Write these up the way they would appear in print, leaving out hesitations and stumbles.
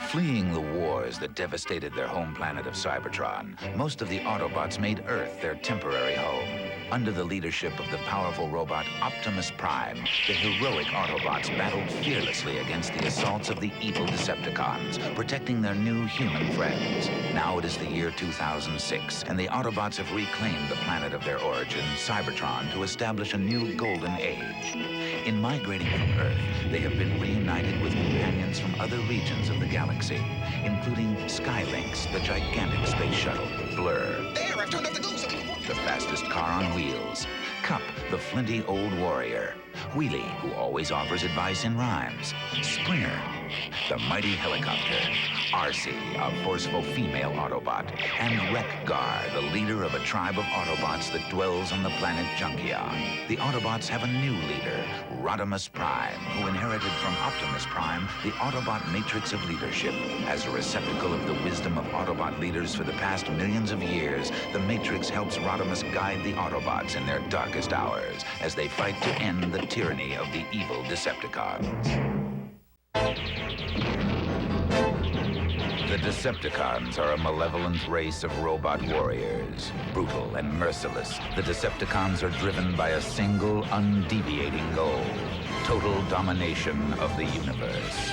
Fleeing the wars that devastated their home planet of Cybertron, most of the Autobots made Earth their temporary home. Under the leadership of the powerful robot Optimus Prime, the heroic Autobots battled fearlessly against the assaults of the evil Decepticons, protecting their new human friends. Now it is the year 2006, and the Autobots have reclaimed the planet of their origin, Cybertron, to establish a new golden age. In migrating from Earth, they have been reunited with companions from other regions of the galaxy, including Skylynx, the gigantic space shuttle, Blur, There, I've turned up the glow so the fastest car on wheels, Cup, the flinty old warrior, Wheelie, who always offers advice in rhymes, Springer, the mighty helicopter, Arcee, a forceful female Autobot, and Wreck-Gar, the leader of a tribe of Autobots that dwells on the planet Junkion. The Autobots have a new leader, Rodimus Prime, who inherited from Optimus Prime the Autobot matrix of leadership. As a receptacle of the wisdom of Autobot leaders for the past millions of years, the matrix helps Rodimus guide the Autobots in their darkest hours as they fight to end the tyranny of the evil Decepticons. The Decepticons are a malevolent race of robot warriors. Brutal and merciless, the Decepticons are driven by a single, undeviating goal: total domination of the universe.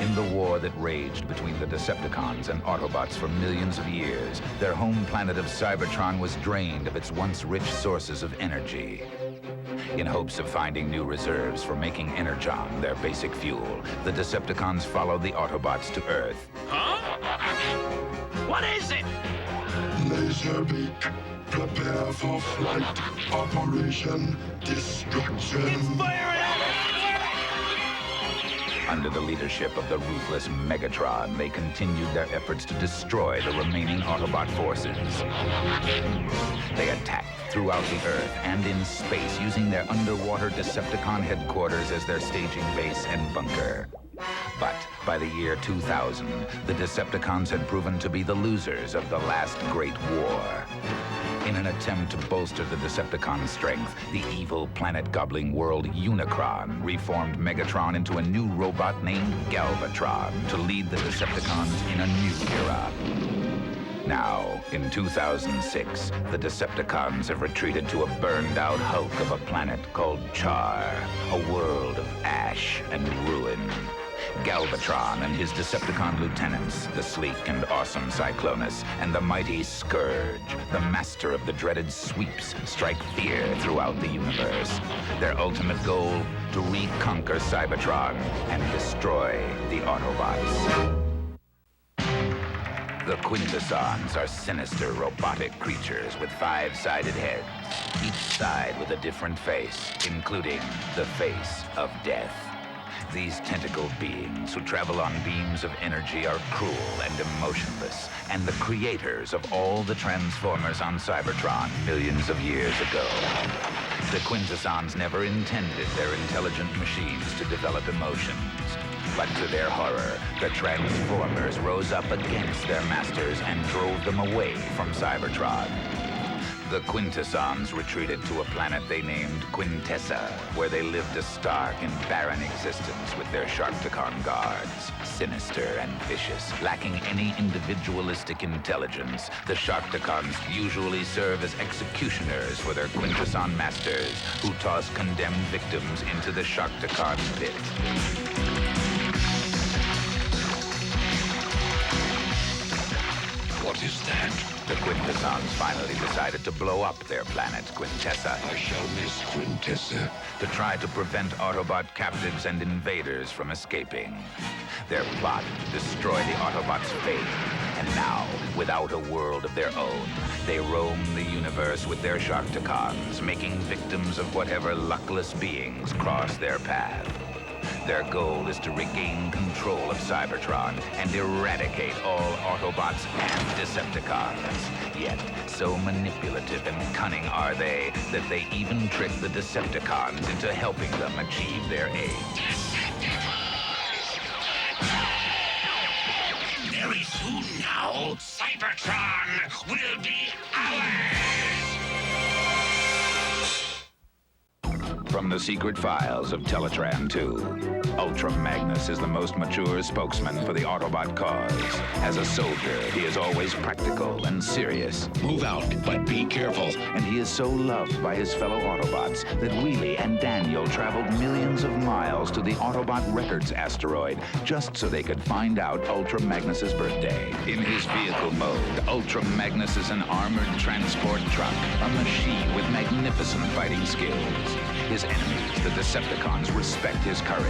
In the war that raged between the Decepticons and Autobots for millions of years, their home planet of Cybertron was drained of its once rich sources of energy. In hopes of finding new reserves for making Energon their basic fuel, the Decepticons followed the Autobots to Earth. Huh? What is it? Laserbeak. Prepare for flight. Operation Destruction. Fire it up! Under the leadership of the ruthless Megatron, they continued their efforts to destroy the remaining Autobot forces. They attacked throughout the Earth and in space, using their underwater Decepticon headquarters as their staging base and bunker. But by the year 2000, the Decepticons had proven to be the losers of the last great war. In an attempt to bolster the Decepticon strength, the evil planet-gobbling world Unicron reformed Megatron into a new robot named Galvatron to lead the Decepticons in a new era. Now, in 2006, the Decepticons have retreated to a burned-out hulk of a planet called Char, a world of ash and ruin. Galvatron and his Decepticon lieutenants, the sleek and awesome Cyclonus, and the mighty Scourge, the master of the dreaded sweeps, strike fear throughout the universe. Their ultimate goal, to reconquer Cybertron and destroy the Autobots. The Quintessons are sinister robotic creatures with 5-sided heads, each side with a different face, including the face of death. These tentacled beings who travel on beams of energy are cruel and emotionless, and the creators of all the Transformers on Cybertron millions of years ago. The Quintessons never intended their intelligent machines to develop emotions. But to their horror, the Transformers rose up against their masters and drove them away from Cybertron. The Quintessons retreated to a planet they named Quintessa, where they lived a stark and barren existence with their Sharkticon guards. Sinister and vicious, lacking any individualistic intelligence, the Sharkticons usually serve as executioners for their Quintesson masters, who toss condemned victims into the Sharkticon pit. What is that? The Quintessons finally decided to blow up their planet, Quintessa, I shall miss Quintessa. to try to prevent Autobot captives and invaders from escaping. Their plot to destroy the Autobots' fate. And now, without a world of their own, they roam the universe with their Sharkticons, making victims of whatever luckless beings cross their path. Their goal is to regain control of Cybertron and eradicate all Autobots and Decepticons. Yet, so manipulative and cunning are they that they even trick the Decepticons into helping them achieve their aim. Very soon now, Cybertron will be ours! From the secret files of Teletraan 2. Ultra Magnus is the most mature spokesman for the Autobot cause. As a soldier, he is always practical and serious. Move out, but be careful. And he is so loved by his fellow Autobots that Wheelie and Daniel traveled millions of miles to the Autobot Records asteroid just so they could find out Ultra Magnus's birthday. In his vehicle mode, Ultra Magnus is an armored transport truck, a machine with magnificent fighting skills. His enemies, the Decepticons, respect his courage.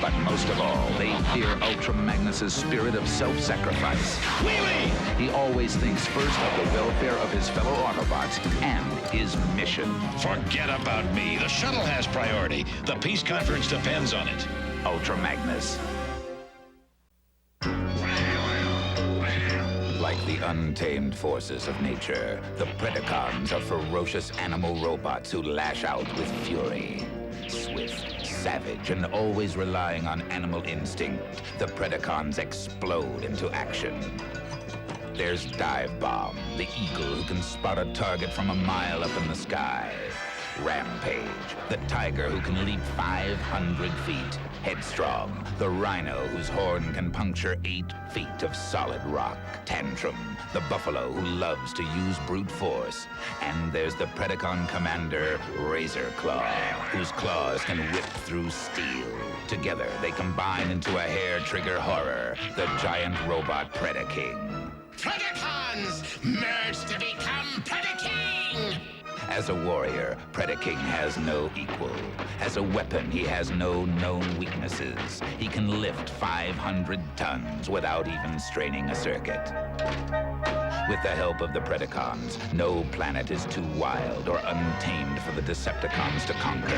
But most of all, they fear Ultra Magnus's spirit of self-sacrifice. Wheelie! He always thinks first of the welfare of his fellow Autobots and his mission. Forget about me. The shuttle has priority. The peace conference depends on it. Ultra Magnus. Like the untamed forces of nature, the Predacons are ferocious animal robots who lash out with fury. Swift, savage, and always relying on animal instinct, the Predacons explode into action. There's Dive Bomb, the eagle who can spot a target from a mile up in the sky. Rampage, the tiger who can leap 500 feet. Headstrong, the rhino whose horn can puncture 8 feet of solid rock. Tantrum, the buffalo who loves to use brute force. And there's the Predacon commander, Razor Claw, whose claws can rip through steel. Together, they combine into a hair-trigger horror, the giant robot Predaking. Predacons! Merge to become Predaking! As a warrior, Predaking has no equal. As a weapon, he has no known weaknesses. He can lift 500 tons without even straining a circuit. With the help of the Predacons, no planet is too wild or untamed for the Decepticons to conquer.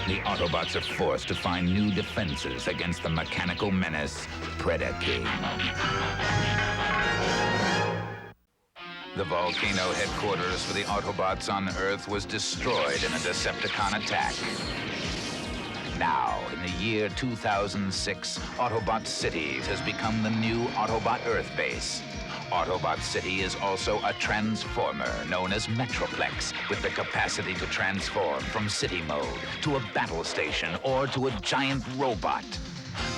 The Autobots are forced to find new defenses against the mechanical menace, Predaking. The volcano headquarters for the Autobots on Earth was destroyed in a Decepticon attack. Now, in the year 2006, Autobot City has become the new Autobot Earth base. Autobot City is also a transformer known as Metroplex, with the capacity to transform from city mode to a battle station or to a giant robot.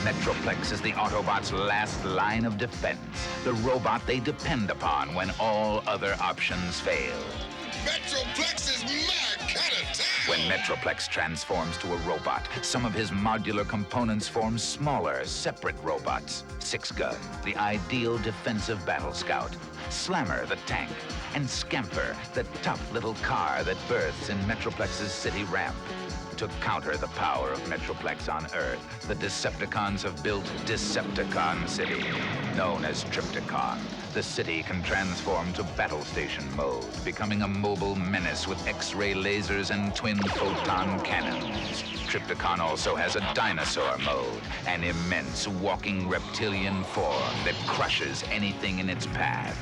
Metroplex is the Autobots' last line of defense, the robot they depend upon when all other options fail. Metroplex is my kind of town! When Metroplex transforms to a robot, some of his modular components form smaller, separate robots. Six Gun, the ideal defensive battle scout. Slammer, the tank. And Scamper, the tough little car that berths in Metroplex's city ramp. To counter the power of Metroplex on Earth, the Decepticons have built Decepticon City, known as Trypticon. The city can transform to battle station mode, becoming a mobile menace with X-ray lasers and twin photon cannons. Trypticon also has a dinosaur mode, an immense walking reptilian form that crushes anything in its path.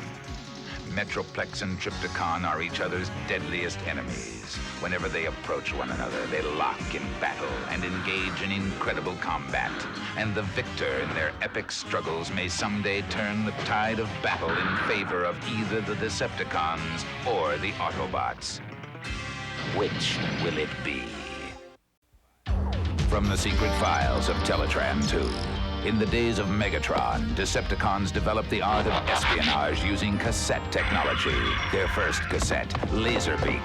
Metroplex and Trypticon are each other's deadliest enemies. Whenever they approach one another, they lock in battle and engage in incredible combat. And the victor in their epic struggles may someday turn the tide of battle in favor of either the Decepticons or the Autobots. Which will it be? From the secret files of Teletraan 2. In the days of Megatron, Decepticons developed the art of espionage using cassette technology. Their first cassette, Laserbeak,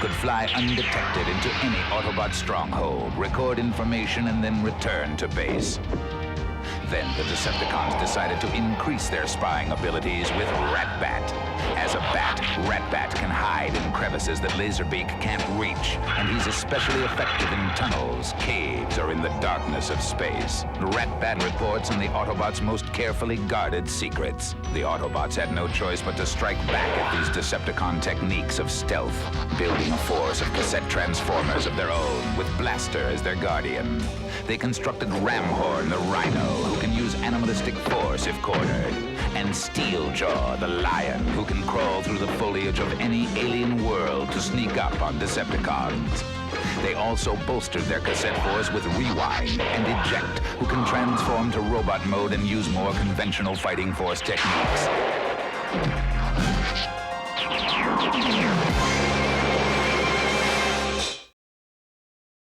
could fly undetected into any Autobot stronghold, record information, and then return to base. Then the Decepticons decided to increase their spying abilities with Rat-Bat. As a bat, Rat-Bat can hide in crevices that Laserbeak can't reach, and he's especially effective in tunnels, caves, or in the darkness of space. Rat-Bat reports on the Autobots' most carefully guarded secrets. The Autobots had no choice but to strike back at these Decepticon techniques of stealth, building a force of Cassette Transformers of their own, with Blaster as their guardian. They constructed Ramhorn, the Rhino, who can use animalistic force if cornered. and Steeljaw, the lion who can crawl through the foliage of any alien world to sneak up on Decepticons. They also bolstered their cassette force with Rewind and Eject, who can transform to robot mode and use more conventional fighting force techniques.